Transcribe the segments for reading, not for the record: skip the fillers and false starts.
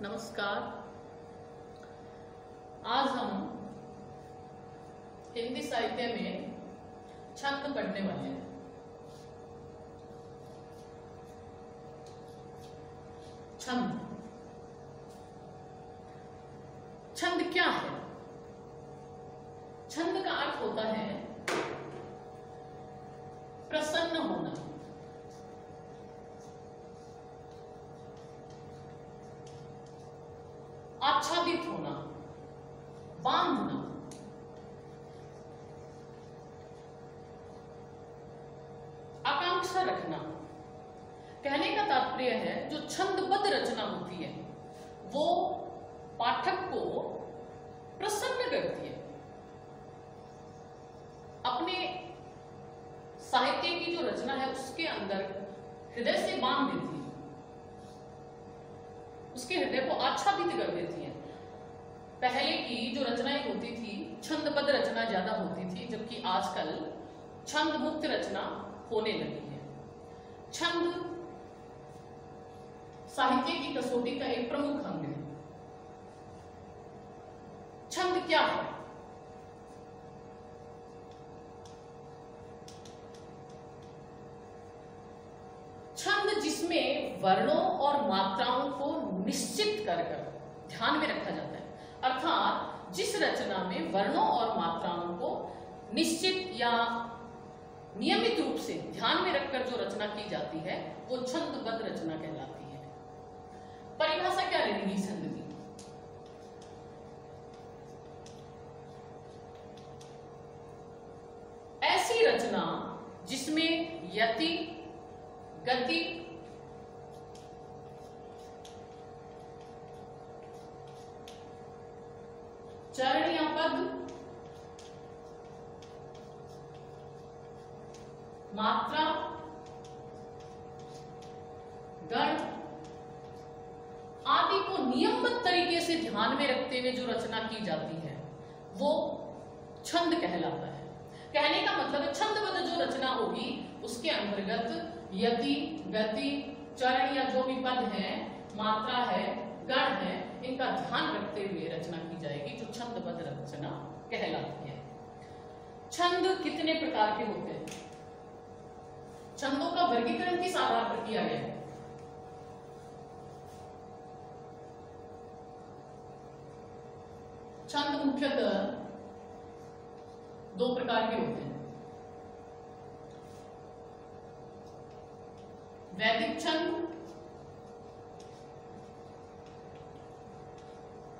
नमस्कार। आज हम हिंदी साहित्य में छंद पढ़ने वाले हैं। छंद छंद क्या है? छंद का अर्थ होता है प्रसन्न होना, आच्छादित होना, बांधना, आकांक्षा रखना। कहने का तात्पर्य है जो छंदबद्ध रचना होती है वो पाठक को प्रसन्न करती है, अपने साहित्य की जो रचना है उसके अंदर हृदय से बांध देती है, उसके हृदय को आच्छादित कर देती है। पहले की जो रचनाएं होती थी छंदबद्ध रचना ज्यादा होती थी, जबकि आजकल छंद मुक्त रचना होने लगी है। छंद साहित्य की कसौटी का एक प्रमुख अंग है। छंद क्या है? छंद जिसमें वर्णों और मात्राओं को निश्चित कर ध्यान में रखा जाता है, अर्थात जिस रचना में वर्णों और मात्राओं को निश्चित या नियमित रूप से ध्यान में रखकर जो रचना की जाती है वो छंदबद्ध रचना कहलाती है। परिभाषा क्या लेनी छंद की? ऐसी रचना जिसमें यति, गति, चरण या पद, मात्रा, गण आदि को नियमित तरीके से ध्यान में रखते हुए जो रचना की जाती है वो छंद कहलाता है। कहने का मतलब है छंदबद्ध जो रचना होगी उसके अंतर्गत यति, गति, चरण या जो भी पद है, मात्रा है, गण है, इनका ध्यान रखते हुए रचना की जाएगी जो छंदबद्ध रचना कहलाती है। छंद कितने प्रकार के होते हैं? छंदों का वर्गीकरण किस आधार पर किया गया है? छंद मुख्यतः दो प्रकार के होते हैं, वैदिक छंद,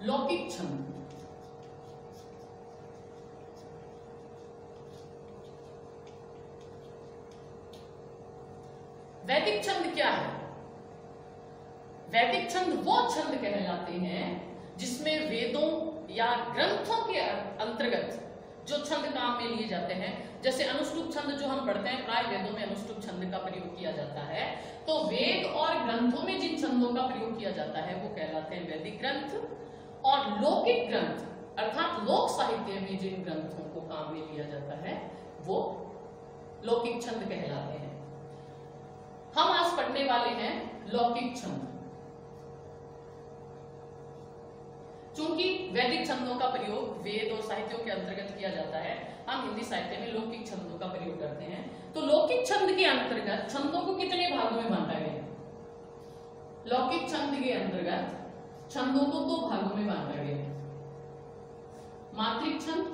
लौकिक छंद। वैदिक छंद क्या है? वैदिक छंद वो छंद कहलाते हैं जिसमें वेदों या ग्रंथों के अंतर्गत जो छंद काम में लिए जाते हैं, जैसे अनुष्टुप छंद जो हम पढ़ते हैं, प्राय वेदों में अनुष्टुप छंद का प्रयोग किया जाता है। तो वेद और ग्रंथों में जिन छंदों का प्रयोग किया जाता है वो कहलाते हैं वैदिक ग्रंथ। और लौकिक ग्रंथ अर्थात लोक साहित्य में जिन ग्रंथों को काम में लिया जाता है वो लौकिक छंद कहलाते हैं। हम आज पढ़ने वाले हैं लौकिक छंद। चूंकि वैदिक छंदों का प्रयोग वेद और साहित्यों के अंतर्गत किया जाता है, हम हिंदी साहित्य में लौकिक छंदों का प्रयोग करते हैं। तो लौकिक छंद के अंतर्गत छंदों को कितने भागों में बांटा गया? लौकिक छंद के अंतर्गत छंदों को दो भागों में बांटा गया है, मात्रिक छंद,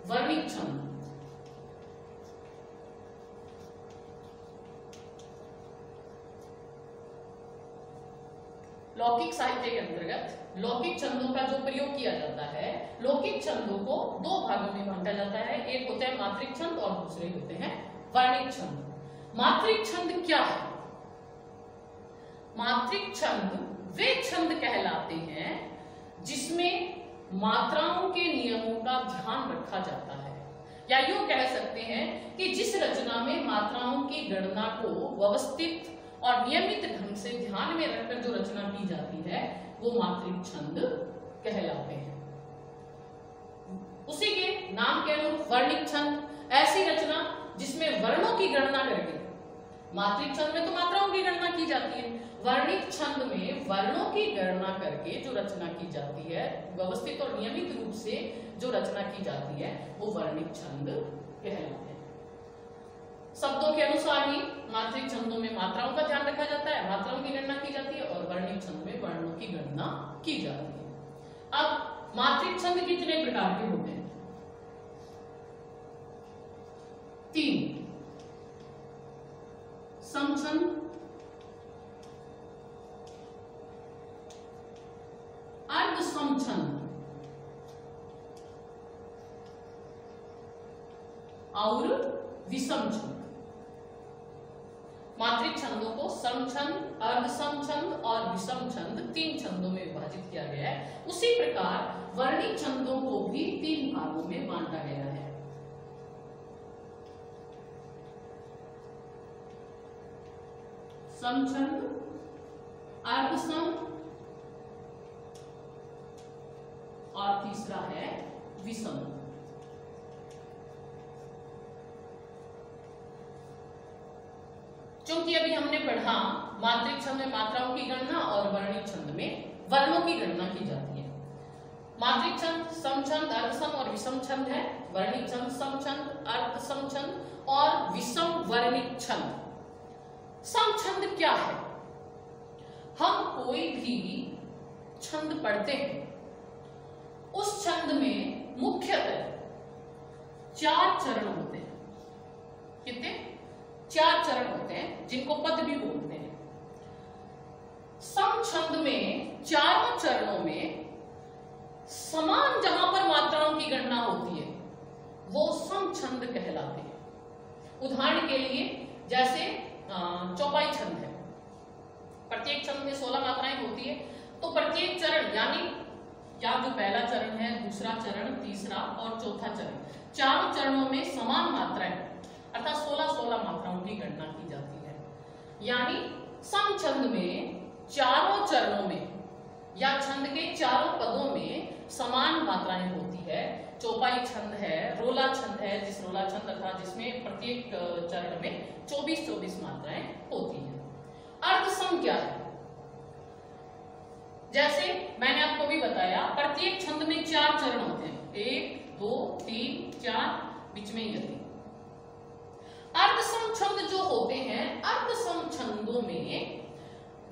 वर्णिक छंद। लौकिक साहित्य के अंतर्गत लौकिक छंदों का जो प्रयोग किया जाता है, लौकिक छंदों को दो भागों में बांटा जाता है, एक होते हैं मात्रिक छंद और दूसरे होते हैं वर्णिक छंद। मात्रिक छंद क्या है? मात्रिक छंद वे छंद कहलाते हैं जिसमें मात्राओं के नियमों का ध्यान रखा जाता है, या यूं कह सकते हैं कि जिस रचना में मात्राओं की गणना को व्यवस्थित और नियमित ढंग से ध्यान में रखकर जो रचना की जाती है वो मात्रिक छंद कहलाते हैं। उसी के नाम के अनुरूप वर्णिक छंद ऐसी रचना जिसमें वर्णों की गणना करके मात्रिक छंद में तो मात्राओं की गणना की जाती है, वर्णिक छंद में वर्णों की गणना करके जो रचना की जाती है, व्यवस्थित और नियमित रूप से जो रचना की जाती है, वो वर्णिक छंद कहलाते हैं। शब्दों के अनुसार ही मात्रिक छंदों में मात्राओं का ध्यान रखा जाता है, मात्राओं की गणना की जाती है, और वर्णिक छंद में वर्णों की गणना की जाती है। अब मात्रिक छंद कितने प्रकार के होते हैं? 3। समछंद, अर्ध समछंद और विषम छंद। मात्रिक छंदों को समछंद, अर्ध समछंद और विषम छंद 3 छंदों में विभाजित किया गया है। उसी प्रकार वर्णिक छंदों को भी 3 भागों में बांटा गया है। समछंद, अर्धसम और तीसरा है विषम। क्योंकि अभी हमने पढ़ा मात्रिक छंद में मात्राओं की गणना और वर्णिक छंद में वर्णों की गणना की जाती है। मात्रिक छंद समछंद, अर्धसम और विषम छंद है। वर्णिक छंद समछंद, अर्ध समछंद और विषम वर्णिक छंद। समछंद क्या है? हम कोई भी छंद पढ़ते हैं, उस छंद में मुख्यतः 4 चरण होते हैं। कितने? 4 चरण होते हैं, जिनको पद भी बोलते हैं। समछंद में चारों चरणों में समान जहां पर मात्राओं की गणना होती है, वो समछंद कहलाते हैं। उदाहरण के लिए जैसे चौपाई छंद है, प्रत्येक छंद में 16 मात्राएं होती है, तो प्रत्येक चरण यानी क्या जो पहला चरण है, दूसरा चरण, तीसरा और चौथा चरण, चारों चरणों में समान मात्राएं अर्थात 16-16 मात्राओं की गणना की जाती है। यानी समछंद में चारों चरणों में या छंद के चारों पदों में समान मात्राएं होती है। चौपाई छंद है, रोला छंद है, जिस रोला छंद अर्थात जिसमें प्रत्येक चरण में 24-24 मात्राएं होती है। अर्धसम क्या है? जैसे मैंने आपको भी बताया, प्रत्येक छंद में 4 चरण होते हैं, 1, 2, 3, 4, बीच में यति। अर्धसम छंद जो होते हैं, अर्धसम छंदों में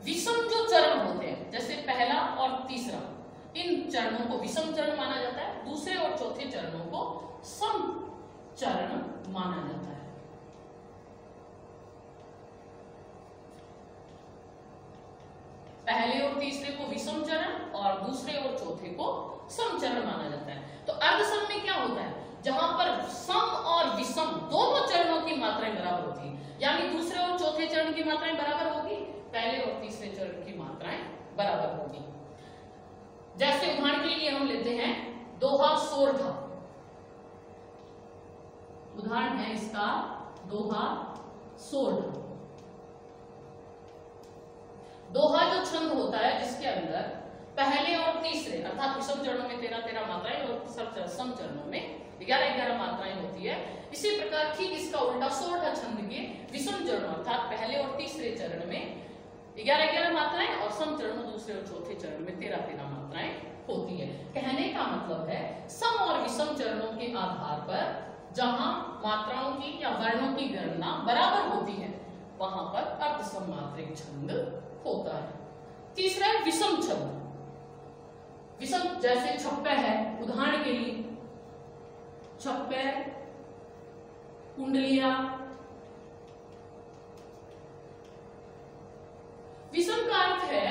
विषम जो चरण होते हैं, जैसे पहला और तीसरा, इन चरणों को विषम चरण माना जाता है। दूसरे और चौथे चरणों को सम चरण माना जाता है। पहले और तीसरे को विषम चरण और दूसरे और चौथे को सम चरण माना जाता है। तो अर्धसम में क्या होता है? जहां पर सम और विषम दोनों चरणों की मात्राएं बराबर होती है, यानी दूसरे और चौथे चरण की मात्राएं बराबर होगी, पहले और तीसरे चरण की मात्राएं बराबर होगी। जैसे उदाहरण के लिए हम लेते हैं दोहा सोरठा। उदाहरण है इसका दोहा सोरठा। दोहा जो छंद होता है जिसके अंदर पहले और तीसरे अर्थात विषम चरणों में 13-13 मात्राएं और सम चरणों में 11-11 मात्राएं होती है। इसी प्रकार ठीक इसका उल्टा सोरठा छंद के विषम चरणों अर्थात पहले और तीसरे चरण में 11-11 मात्राएं और सम चरणों दूसरे और चौथे चरण में 13-13 मात्राएं होती है। कहने का मतलब है सम और विषम चरणों के आधार पर जहां मात्राओं की या वर्णों की गणना बराबर होती है, वहां पर अर्धसम मात्रिक छंद होता है। तीसरा है विषम छंद। विषम जैसे छप्पे है, उदाहरण के लिए छप्पे, कुंडलिया। विषम का अर्थ है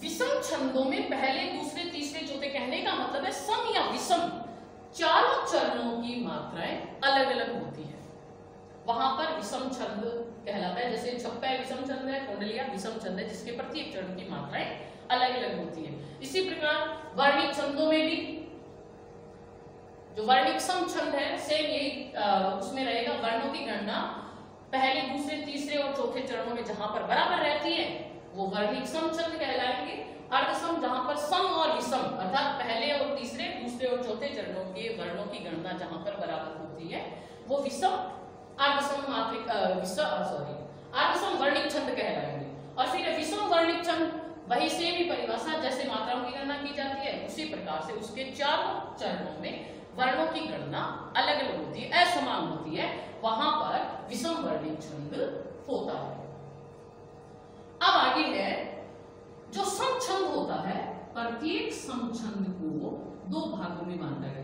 विषम छंदों में पहले, दूसरे, तीसरे, चौथे, कहने का मतलब है सम या विषम चारों चरणों की मात्राएं अलग अलग होती है, वहां पर विषम छंद कहलाता है। जैसे छप्पा विषम छंद है, कुंडलिया विषम छंद है, जिसके प्रत्येक चरण की मात्राएं अलग अलग होती है। इसी प्रकार वर्णिक छंदों में भी जो वर्णिक सम छंद है, सेम यही उसमें रहेगा। वर्णों की गणना पहले, दूसरे, तीसरे और चौथे चरणों में जहां पर बराबर रहती है, वो वर्णिक सम छंद कहलाएंगे। अर्धसम जहां पर सम और विषम अर्थात पहले और तीसरे, दूसरे और चौथे चरणों के वर्णों की गणना जहां पर बराबर होती है, वो विषम अर्धसम मात्रिक अर्धसम वर्णिक छंद कहलाएंगे। और फिर विषम वर्णिक छंद वही सेम ही परिभाषा, जैसे मात्राओं की गणना की जाती है उसी प्रकार से उसके चारों चरणों में वर्णों की गणना अलग अलग होती है, असमान होती है, वहां पर विषम वर्णिक छंद होता है। अब आगे है जो समछंद होता है, प्रत्येक समछंद को दो भागों में बांटा गया है।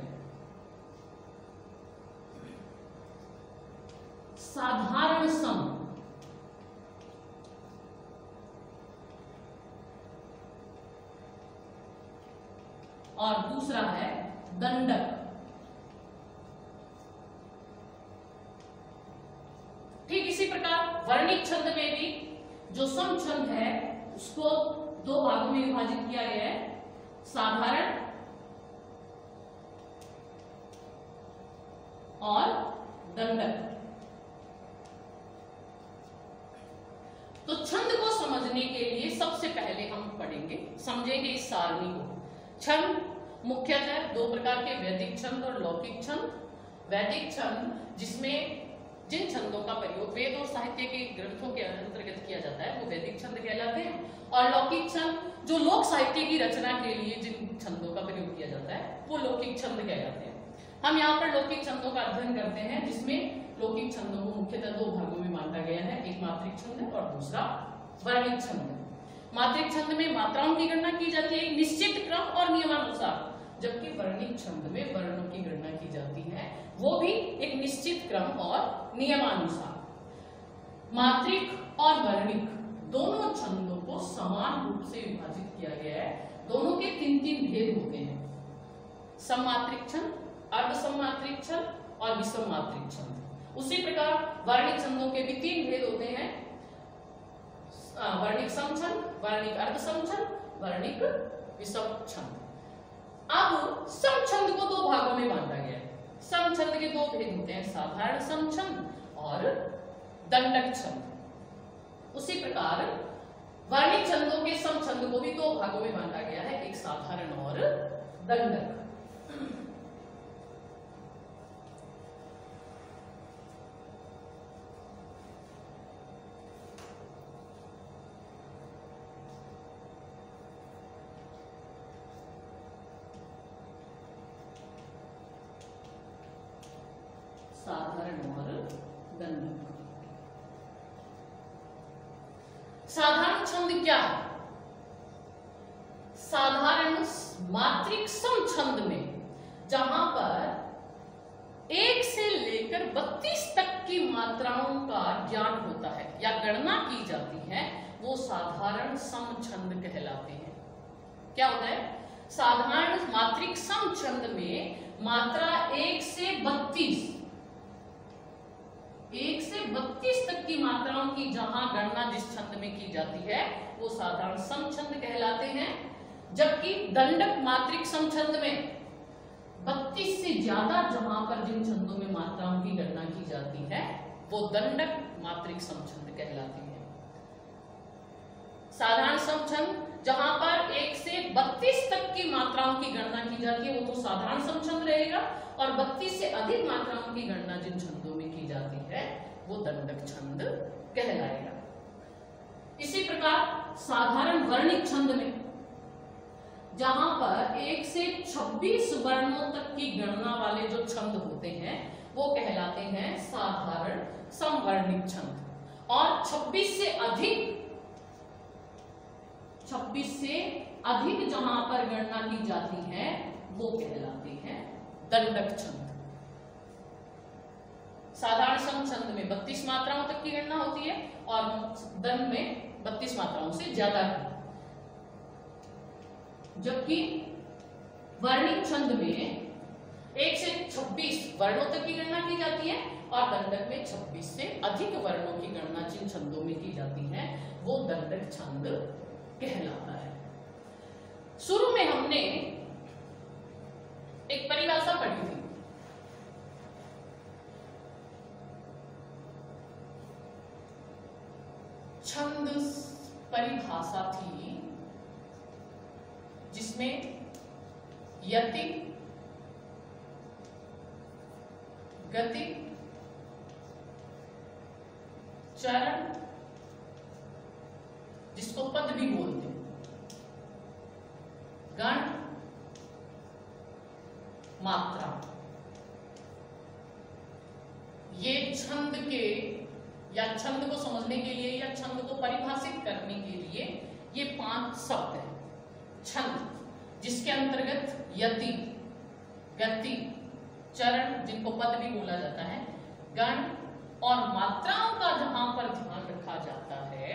साधारण सम और दूसरा है दंडक। ठीक इसी प्रकार वर्णिक छंद में भी जो समछंद है उसको दो भागों में विभाजित किया गया है, साधारण और दंडक। तो छंद को समझने के लिए सबसे पहले हम पढ़ेंगे, समझेंगे इस सारणी को। छंद मुख्यतः दो प्रकार के, वैदिक छंद और लौकिक छंद। वैदिक छंद जिसमें जिन छंदों का प्रयोग वेद और साहित्य के ग्रंथों के अंतर्गत किया जाता है वो वैदिक छंद कहलाते हैं। और लौकिक छंद जो लोक साहित्य की रचना के लिए जिन छंदों का प्रयोग किया जाता है वो लौकिक छंद कहलाते हैं। हम यहाँ पर लौकिक छंदों का अध्ययन करते हैं, जिसमें लौकिक छंदों को मुख्यतः दो भागों में बांटा गया है, एक मात्रिक छंद है और दूसरा वर्णिक छंद है। मात्रिक छंद में मात्राओं की गणना की जाती है एक निश्चित क्रम और नियमानुसार, जबकि वर्णिक छंद में वर्णों की गणना की जाती है वो भी एक निश्चित क्रम और नियमानुसार। मात्रिक और वर्णिक दोनों छंदों को समान रूप से विभाजित किया गया है। दोनों के तीन तीन भेद होते हैं, सममात्रिक छंद, अर्धसममात्रिक छंद और विषममात्रिक छंद। उसी प्रकार वर्णिक छंदों के भी तीन भेद होते हैं, वर्णिक समछंद, वर्णिक अर्धसमछंद, वर्णिक विषम छंद। अब समछंद को दो भागों में बांटा गया है। समछंद के दो भेद होते हैं, साधारण समछंद और दंडक छंद। उसी प्रकार वर्णिक छंदों के समछंद को भी दो भागों में बांटा गया है, एक साधारण और दंडक। साधारण और दंडक। साधारण छंद क्या है? साधारण मात्रिक समछंद में जहां पर 1 से लेकर 32 तक की मात्राओं का ज्ञान होता है या गणना की जाती है वो साधारण समछंद कहलाते हैं। क्या होता है? साधारण मात्रिक समछंद में मात्रा 1 से 32 तक की मात्राओं की जहां गणना जिस छंद में की जाती है वो साधारण समछंद कहलाते हैं, जबकि दंडक मात्रिक समछंद में 32 से ज्यादा जहां पर जिन छंदों में मात्राओं की गणना की जाती है वो दंडक मात्रिक समछंद कहलाती है। साधारण समछंद जहां पर 1 से 32 तक की मात्राओं की गणना की जाती है वो तो साधारण समछंद रहेगा, और 32 से अधिक मात्राओं की गणना जिन छंदों में की जाती है वो दंडक छंद कहलाएगा। इसी प्रकार साधारण वर्णिक छंद में जहां पर 1 से 26 वर्णों तक की गणना वाले जो छंद होते हैं वो कहलाते हैं साधारण समवर्णिक छंद, और 26 से अधिक जहां पर गणना की जाती है वो कहलाते हैं दंडक छंद। साधारण समछंद में 32 मात्राओं तक की गणना होती है और दंड में 32 मात्राओं से ज्यादा की, जबकि वर्णिक छंद में 1 से 26 वर्णों तक की गणना की जाती है और दंडक में 26 से अधिक वर्णों की गणना जिन छंदों में की जाती है वो दंडक छंद कहलाता है। शुरू में हमने एक परिभाषा पढ़ी थी, छंद परिभाषा थी जिसमें यति, गति, चरण, जिसको पद भी बोलते हैं, गण, मात्रा। ये छंद के या छंद को समझने के लिए या छंद को परिभाषित करने के लिए ये 5 शब्द हैं। छंद, जिसके अंतर्गत यति, गति, चरण, जिनको पद भी बोला जाता है, गण और मात्राओं का जहां पर ध्यान रखा जाता है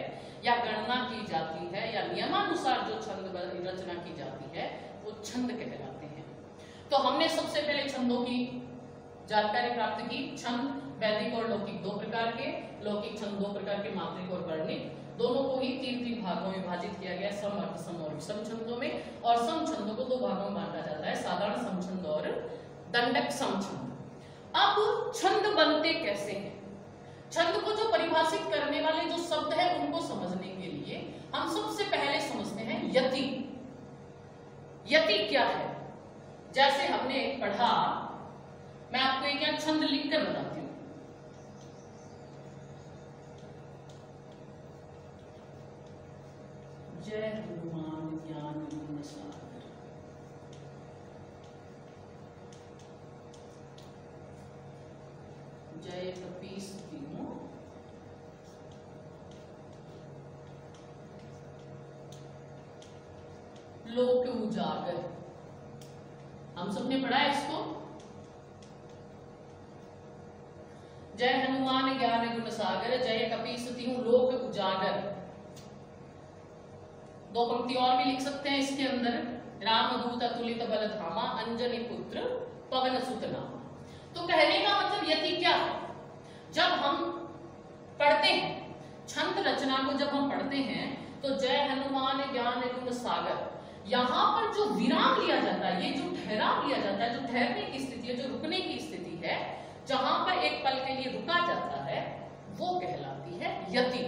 या गणना की जाती है या नियमानुसार जो छंद रचना की जाती है, वो छंद कहलाते हैं। तो हमने सबसे पहले छंदों की जानकारी प्राप्त की। छंद वैदिक और लौकिक 2 प्रकार के, लौकिक छंद 2 प्रकार के, मात्रिक और वर्णिक, दोनों को ही 3 भागों में विभाजित किया गया, सम, अर्ध सम और विषम छंदों में। और सम छंदों को 2 भागों में बांटा जाता है, साधारण समछंद और दंडक समछंद। अब छंद बनते कैसे हैं? छंद को जो परिभाषित करने वाले जो शब्द है उनको समझने के लिए हम सबसे पहले समझते हैं यति। यति क्या है? जैसे हमने पढ़ा, मैं आपको एक यहाँ छंद लिखकर बताती हूं। जय हनुमान ज्ञान गुण सागर, जय कपीस तीनों, लोक उजागर। हम सबने पढ़ा है इसको। जय हनुमान ज्ञान गुण सागर, जय कपीस तीनों, लोक उजागर। 2 पंक्ति और भी लिख सकते हैं इसके अंदर। रामदूत अतुलित बल धामा, अंजनी पुत्र पवन सुत नामा। तो कहने का मतलब यति क्या है? जब हम पढ़ते हैं छंद रचना को, जब हम पढ़ते हैं तो जय हनुमान ज्ञान गुण सागर, यहां पर जो विराम लिया जाता है, ये जो ठहराव लिया जाता है, जो ठहरने की स्थिति है, जो रुकने की स्थिति है, जहां पर एक पल के लिए रुका जाता है, वो कहलाती है यति।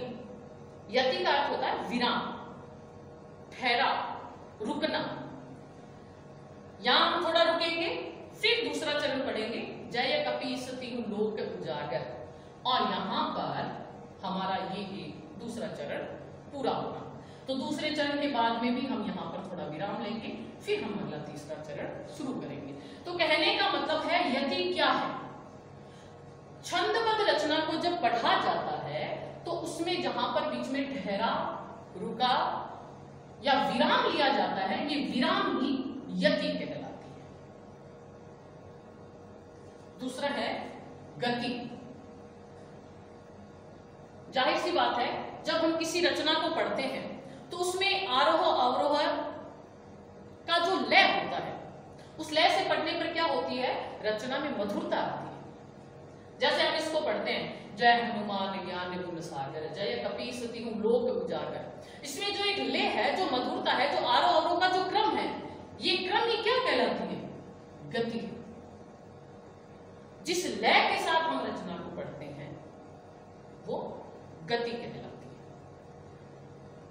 यति का अर्थ होता है विराम, ठहरा, रुकना। यहां हम थोड़ा रुकेंगे, फिर दूसरा चरण पढ़ेंगे, जय कपीस तीनों लोक उजागर, और यहां पर हमारा ये दूसरा चरण पूरा होगा। तो दूसरे चरण के बाद में भी हम यहाँ पर थोड़ा विराम लेंगे, फिर हम अगला तीसरा चरण शुरू करेंगे। तो कहने का मतलब है यति क्या है? छंदबद्ध रचना को जब पढ़ा जाता है तो उसमें जहां पर बीच में ठहरा, रुका या विराम लिया जाता है, ये विराम ही यति कहलाती है। दूसरा है गति। जाहिर सी बात है, जब हम किसी रचना को पढ़ते हैं तो उसमें आरोह अवरोह का जो लय होता है, उस लय से पढ़ने पर क्या होती है? रचना में मधुरता आती है। जैसे हम इसको पढ़ते हैं, जय हनुमान ज्ञान गुण सागर, जय कपीस तीनों लोक उजागर। इसमें जो एक लय है, जो मधुरता है, जो आरोह अवरोह का जो क्रम है, ये क्रम ही क्या कहलाती है? गति। जिस लय के साथ हम रचना को पढ़ते हैं वो गति कहलाती है।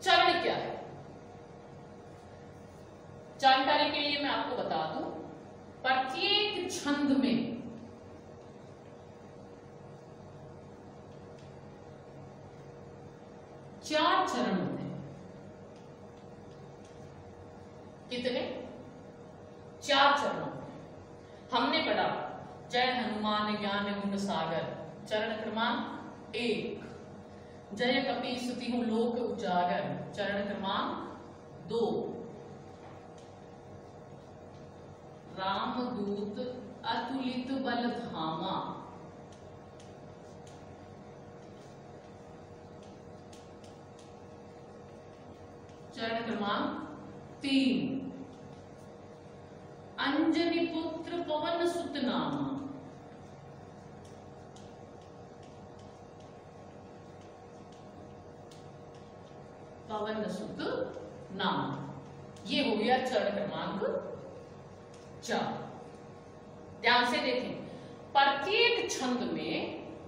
चरण क्या है? जानकारी के लिए मैं आपको बता दूं, प्रत्येक छंद में चार चरण होते हैं। कितने? 4 चरण होते हैं। हमने पढ़ा जय हनुमान ज्ञान गुण सागर, चरण क्रमांक 1। जय कपीस तीनों लोक उजागर, चरण क्रमांक 2। रामदूत अतुलित बल धामा, चरण क्रमांक 3। अंजनी पुत्र पवन सुत नामा, पवन सुत नामा। ये हो गया चरण क्रमांक 4। ध्यान से देखें, प्रत्येक छंद में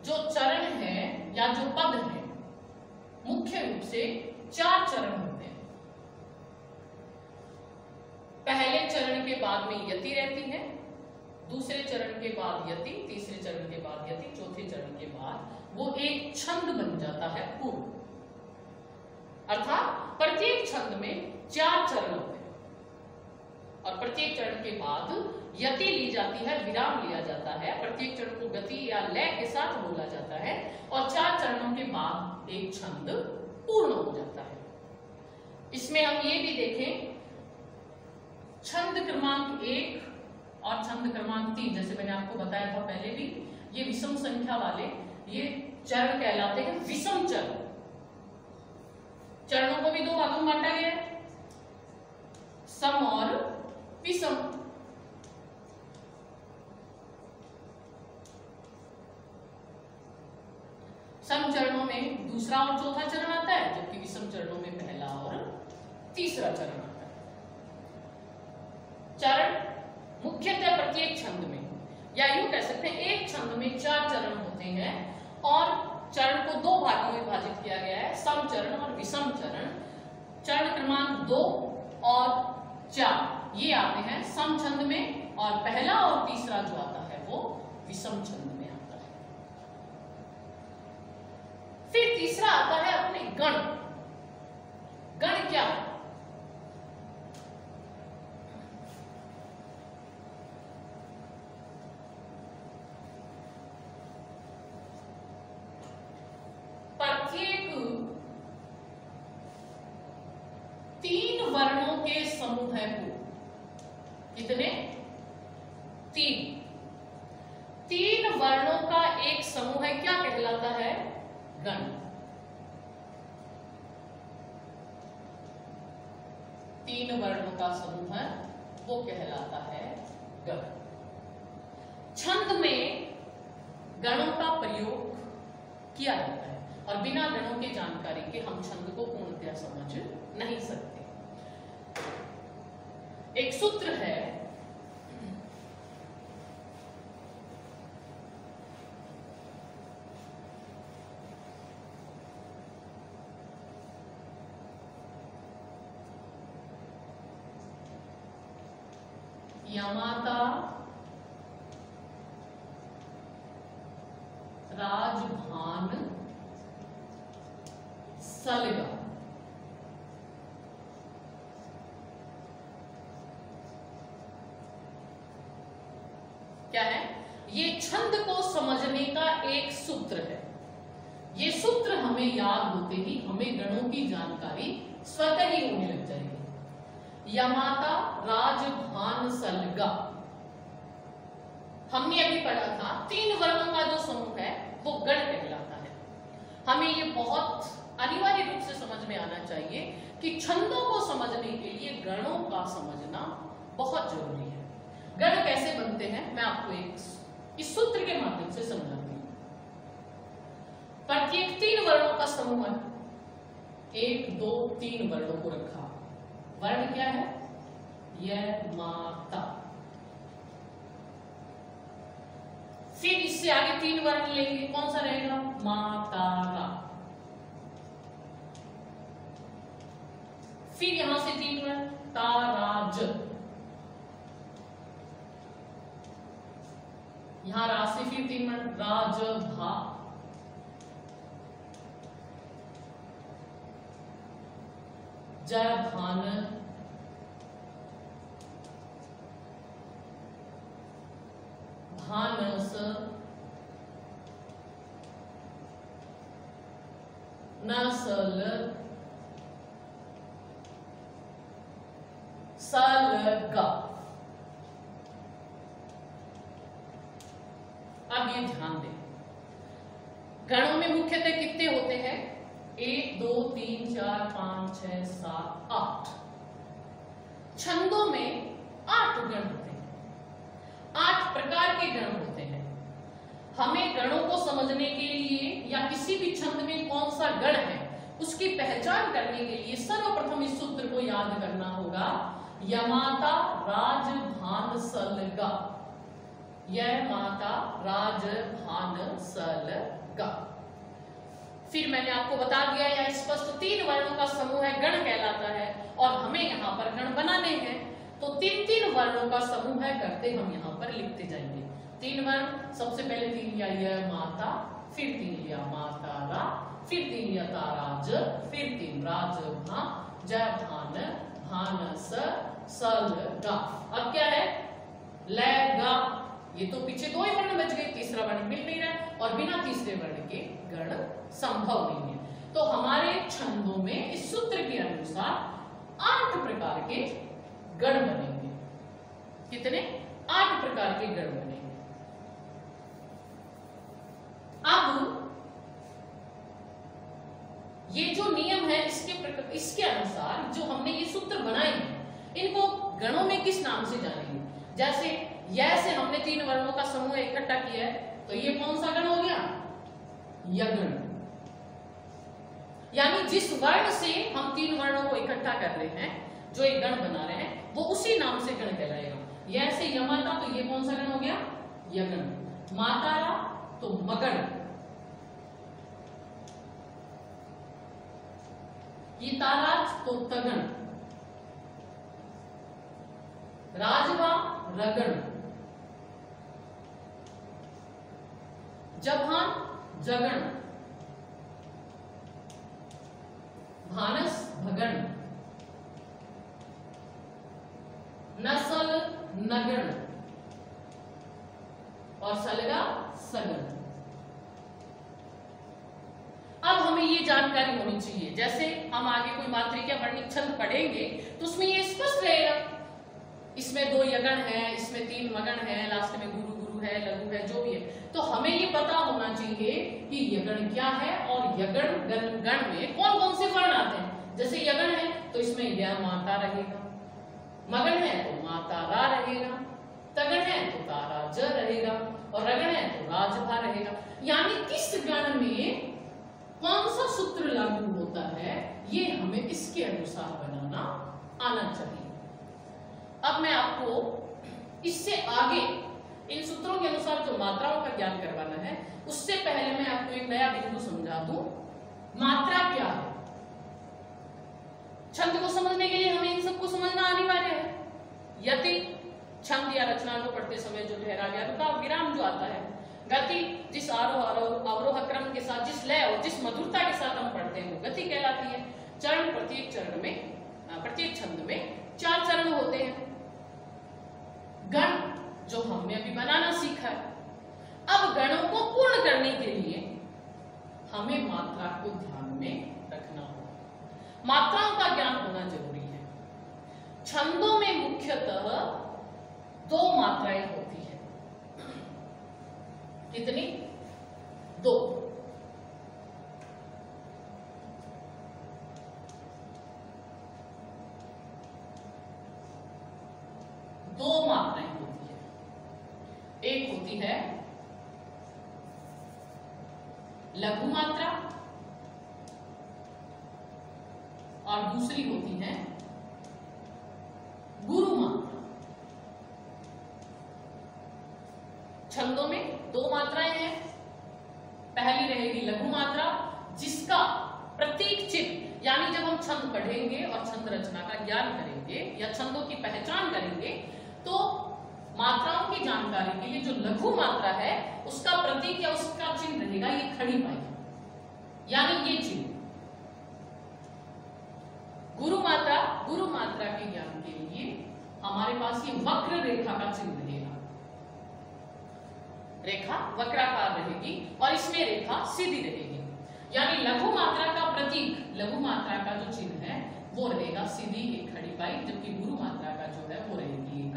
जो चरण है या जो पद है, मुख्य रूप से 4 चरण होते हैं। पहले चरण के बाद में यति रहती है, दूसरे चरण के बाद यति, तीसरे चरण के बाद यति, चौथे चरण के बाद वो एक छंद बन जाता है पूर्ण। अर्थात प्रत्येक छंद में 4 चरण होते हैं और प्रत्येक चरण के बाद यति ली जाती है, विराम लिया जाता है, प्रत्येक चरण को गति या लय के साथ बोला जाता है और 4 चरणों के बाद एक छंद पूर्ण हो जाता है। इसमें हम ये भी देखें, छंद क्रमांक 1 और छंद क्रमांक 3, जैसे मैंने आपको बताया था पहले भी, ये विषम संख्या वाले ये चरण कहलाते हैं विषम चरण। चरणों को भी 2 भागों में बांटा गया है, सम और विषम। सम चरणों में दूसरा और चौथा चरण आता है, जबकि विषम चरणों में पहला और तीसरा चरण आता है। चरण मुख्यतः प्रत्येक छंद में, या यूं कह सकते हैं एक छंद में 4 चरण होते हैं और चरण को 2 भागों में विभाजित किया गया है, सम चरण और विषम चरण। चरण क्रमांक 2 और 4 ये आते हैं सम छंद में और पहला और तीसरा जो आता है वो विषम छंद में आता है। फिर तीसरा आता है अपने गण। गण क्या है? प्रत्येक 3 वर्णों के समूह को, कितने? 3 वर्णों का एक समूह है, क्या कहलाता है? गण। 3 वर्णों का समूह है वो कहलाता है गण। छंद में गणों का प्रयोग किया जाता है और बिना गणों की जानकारी के हम छंद को पूर्णतया समझ नहीं सकते। एक सूत्र है, यमाता राजभान सलगा। क्या है? ये छंद को समझने का एक सूत्र है। ये सूत्र हमें याद होते ही हमें गणों की जानकारी स्वतः ही होने लग जाएगी। यमाता राजभान सलगा, हमने अभी पढ़ा था 3 वर्णों का जो समूह है वो गण कहलाता है। हमें ये बहुत अनिवार्य रूप से समझ में आना चाहिए कि छंदों को समझने के लिए गणों का समझना बहुत जरूरी है। गण कैसे बनते हैं मैं आपको इस सूत्र के माध्यम से समझाती हूं। प्रत्येक 3 वर्णों का समूह है, 1 2 3 वर्णों को रखा। वर्ण क्या है? यह माता। फिर इससे आगे 3 वर्ण लेंगे, कौन सा रहेगा? माता रा। फिर यहां से 3 वर्ण, ताराज। यहां रा से फिर 3 वर्ण, राजभा। जयभान, भानस, नसल, सलगा। अब ये ध्यान दें, गणों में मुख्यतः कितने होते हैं? 1 2 3 4 5 6 7 8। छंदों में 8 गण होते हैं, 8 प्रकार के गण होते हैं। हमें गणों को समझने के लिए या किसी भी छंद में कौन सा गण है उसकी पहचान करने के लिए सर्वप्रथम इस सूत्र को याद करना होगा। यमाता राजभान सलगा। यह माता राजभान सलगा। फिर मैंने आपको बता दिया या स्पष्ट 3 वर्णों का समूह है, गण कहलाता है और हमें यहाँ पर गण बनाने हैं। तो तीन तीन वर्णों का समूह है करते हम यहाँ पर लिखते जाएंगे। तीन वर्ण, सबसे पहले तीन लिया य माता, फिर तीन लिया माता रा, फिर तीन लिया ताराज, फिर तीन राज भा, जय भान, भानस, सल गा। अब क्या है? ल गा। ये तो पीछे दो ही वर्ण बच गए, तीसरा वर्ण मिल नहीं रहा है और बिना तीसरे वर्ण के गण संभव नहीं है। तो हमारे छंदों में इस सूत्र के अनुसार 8 प्रकार के गण बनेंगे। कितने? 8 प्रकार के गण बनेंगे। अब ये जो नियम है इसके अनुसार जो हमने ये सूत्र बनाए हैं, इनको गणों में किस नाम से जानेंगे? जैसे य से हमने तीन वर्णों का समूह इकट्ठा किया है, तो ये कौन सा गण हो गया? यगण। यानी जिस वर्ण से हम तीन वर्णों को इकट्ठा कर रहे हैं, जो एक गण बना रहे हैं, वो उसी नाम से गण कहलाएगा। य से यमाता, तो ये कौन सा गण हो गया? यगण। मातारा तो मगण, ये ताराज तो तगण, राजवा रगण, जभान जगण, भानस भगण, नसल नगण और सलगा सगण। अब हमें ये जानकारी होनी चाहिए, जैसे हम आगे कोई मात्रिक या वर्णिक छंद पढ़ेंगे तो उसमें ये स्पष्ट रहेगा, इसमें 2 यगण है, इसमें 3 मगण है, लास्ट में गुरु गुरु है, लघु है, जो भी है। तो हमें ये पता होना चाहिए कि यगण क्या है और यगण गण में कौन कौन से वर्ण आते हैं। जैसे यगण है तो इसमें य माता रहेगा, मगण है तो माता रा रहेगा, तगण है तो तारा ज रहेगा और रगण है तो राजभा रहेगा। यानी किस गण में कौन सा सूत्र लागू होता है, ये हमें इसके अनुसार बनाना आना चाहिए। अब मैं आपको इससे आगे इन सूत्रों के अनुसार जो मात्राओं का ज्ञान करवाना है, उससे पहले मैं आपको एक नया बिंदु समझा दूं। मात्रा क्या है? छंद को समझने के लिए हमें इन सबको समझना अनिवार्य है। यदि छंद या रचना को पढ़ते समय जो ठहरा गया रुका विराम जो आता है, गति जिस अवरोह क्रम के साथ, जिस लय और जिस मधुरता के साथ हम पढ़ते हैं वो गति कहलाती है। चरण, प्रत्येक चरण में, प्रत्येक छंद में 4 चरण होते हैं। गण जो हमने अभी बनाना सीखा है। अब गणों को पूर्ण करने के लिए हमें मात्रा को ध्यान में रखना होगा। मात्राओं का ज्ञान होना जरूरी है। छंदों में मुख्यतः 2 मात्राएं होती है। कितनी? 2। दो मात्राएं होती है। एक होती है लघु मात्रा और दूसरी होती है गुरु मात्रा। छंदों में 2 मात्राएं हैं। पहली रहेगी लघु मात्रा, जिसका प्रतीक चिन्ह, यानी जब हम छंद पढ़ेंगे और छंद रचना का ज्ञान करेंगे या छंदों की पहचान करेंगे, तो मात्राओं की जानकारी के लिए जो लघु मात्रा है उसका प्रतीक या उसका चिन्ह रहेगा ये खड़ी पाई, यानी ये चिन्ह। गुरु मात्रा के ज्ञान के लिए हमारे पास ये वक्र रेखा का चिन्ह रहेगा। रेखा वक्राकार रहेगी और इसमें रेखा सीधी रहेगी। यानी लघु मात्रा का प्रतीक, लघु मात्रा का जो चिन्ह है वो रहेगा सीधी एक खड़ी पाई, जबकि गुरु मात्रा का जो है वो रहेगी एक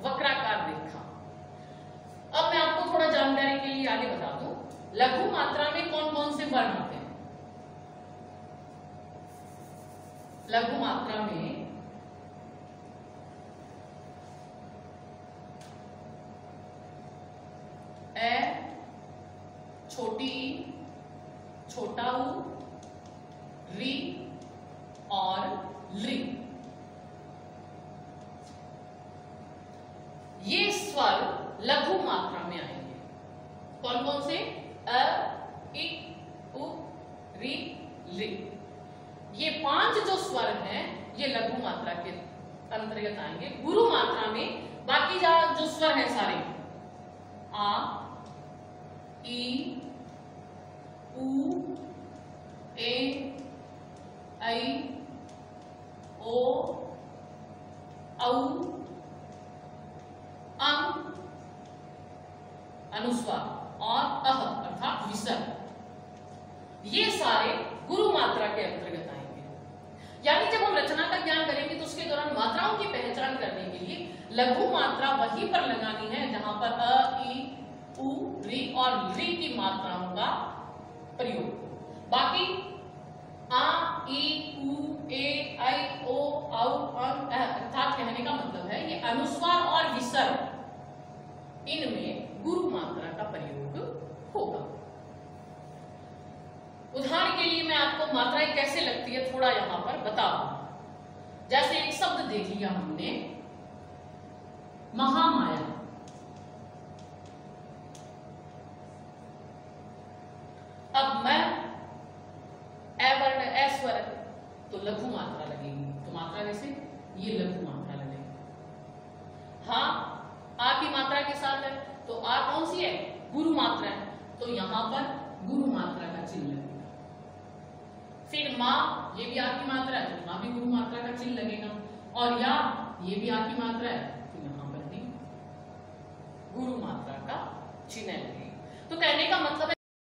वक्राकार रेखा। अब मैं आपको थोड़ा जानकारी के लिए आगे बता दूं, लघु मात्रा में कौन कौन से वर्ण आते हैं। लघु मात्रा में ए, छोटी ई, छोटा ऊ, री और ली, ये स्वर लघु मात्रा में आएंगे। कौन कौन से? अ, इ, उ, री, ली। ये 5 जो स्वर हैं ये लघु मात्रा के अंतर्गत आएंगे। गुरु मात्रा में बाकी जो स्वर हैं सारे, आ, ई, उ, ए, ऐ, ओ, औ, अं, अनुस्वार और अह अर्थात विसर्ग, ये सारे गुरु मात्रा के अंतर्गत आएंगे। यानी जब हम रचना का ज्ञान करेंगे तो उसके दौरान मात्राओं की पहचान करने के लिए लघु मात्रा वहीं पर लगानी है जहां पर अ, ई, उ, री और री की मात्राओं का प्रयोग। बाकी आ, ई, उ, ए, ऐ, ओ, औ, अं, अर्थात कहने का मतलब है ये अनुस्वार और विसर्ग, इनमें गुरु मात्रा का प्रयोग होगा। उदाहरण के लिए मैं आपको मात्राएं कैसे लगती है थोड़ा यहां पर बता दूं। जैसे एक शब्द देख लिया हमने, महामाया, अब मैं ए वर्ण, ए स्वर तो लघु मात्रा लगेगी, तो मात्रा कैसे, ये लघु मात्रा लगेगी। हाँ, आ की मात्रा के साथ है तो आ कौन सी है, गुरु मात्रा है, तो यहां पर गुरु मात्रा का चिन्ह लगेगा। फिर मां, ये भी आ की मात्रा है तो मां भी गुरु मात्रा का चिन्ह लगेगा। और या, ये भी आ की मात्रा है तो यहां पर भी गुरु मात्रा का चिन्ह लगेगा। तो कहने का मतलब है